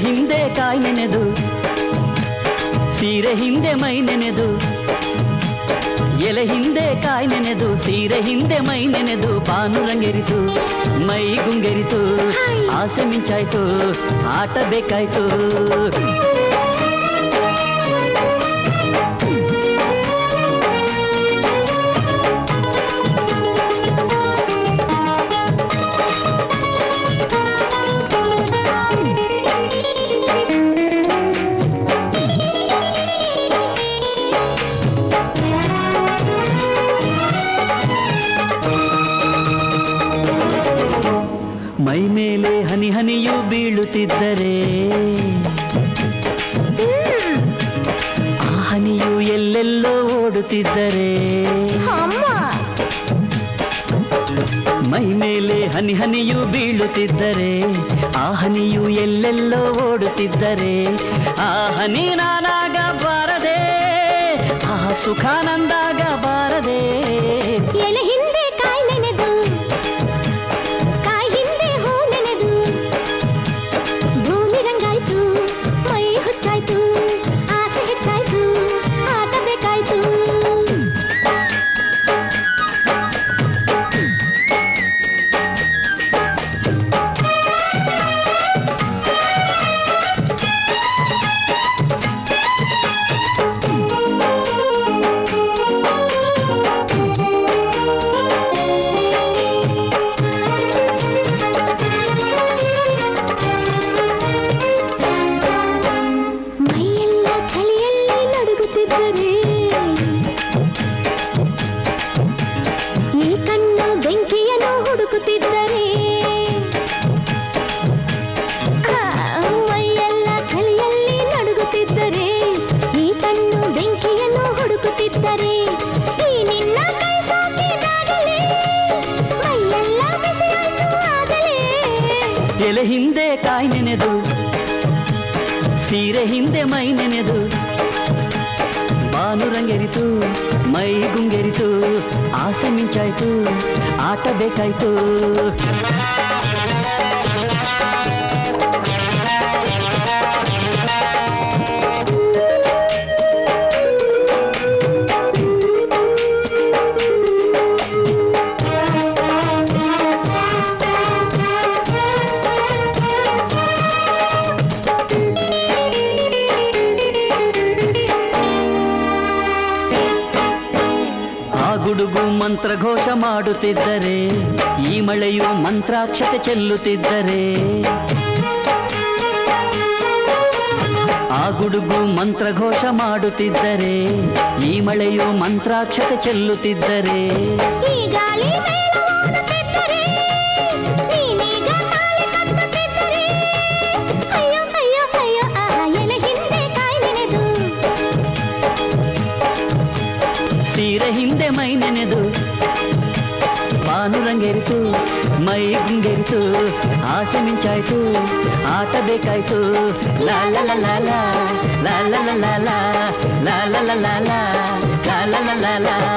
ಹಿಂದೆ ಕಾಯಿ ನೆನೆದು ಸೀರೆ ಹಿಂದೆ ಮೈ ನೆನೆದು ಎಲೆ ಹಿಂದೆ ಕಾಯಿ ನೆನೆದು ಸೀರೆ ಹಿಂದೆ ಮೈ ನೆನೆದು ಬಾನು ರಂಗೆರಿತು ಮೈ ಗುಂಗೆರಿತು ಆಸೆ ಮಿಂಚಾಯ್ತು ಆಟ ಬೇಕಾಯ್ತು ಮೈ ಮೇಲೆ ಹನಿ ಹನಿಯು ಬೀಳುತ್ತಿದ್ದರೆ ಆ ಹನಿಯು ಎಲ್ಲೆಲ್ಲೋ ಓಡುತ್ತಿದ್ದರೆ ಮೈ ಮೇಲೆ ಹನಿ ಹನಿಯು ಬೀಳುತ್ತಿದ್ದರೆ ಆ ಹನಿಯು ಎಲ್ಲೆಲ್ಲೋ ಓಡುತ್ತಿದ್ದರೆ ಆ ಹನಿ ನಾನಾಗ ಬಾರದೆ ಆ ಸುಖ ನಂದಾಗ ಬಾರದೆ ಎಲೆ ಹಿಂದೆ ಕಾಯಿ ನೆನೆದು ಎಲೆ ಹಿಂದೆ ಕಾಯಿ ನೆನೆದು ಸೀರೆ ಹಿಂದೆ ಮೈ ನೆನೆದು ಬಾನು ರಂಗೆರಿತು ಮೈ ಗುಂಗೆರಿತು ಆಸೆ ಮಿಂಚಾಯ್ತು ಆಟ ಬೇಕಾಯ್ತು ಗುಡುಗು ಮಂತ್ರಘೋಷ ಮಾಡುತ್ತಿದ್ದರೆ ಈ ಮಳೆಯು ಮಂತ್ರಾಕ್ಷತೆ ಚೆಲ್ಲುತ್ತಿದ್ದರೆ ಆ ಗುಡುಗು ಮಂತ್ರಘೋಷ ಮಾಡುತ್ತಿದ್ದರೆ ಈ ಮಳೆಯು ಮಂತ್ರಾಕ್ಷತೆ ಚೆಲ್ಲುತ್ತಿದ್ದರೆ ಸೀರೆ ಹಿಂದೆ ಮೈ ನೆನೆದು ಬಾನು ರಂಗೆರಿತು ಮೈ ಗುಂಗೆರಿತು ಆಸೆ ಮಿಂಚಾಯ್ತು ಆಟ ಬೇಕಾಯ್ತು ಲಾ ಲಾ ಲಾ ಲಾ ಲಾ ಲಾ ಲಾ ಲಾ ಲಾ ಲಾ ಲಾ ಲಾ ಲಾ ಲಾ ಲಾ ಲಾ ಲಾ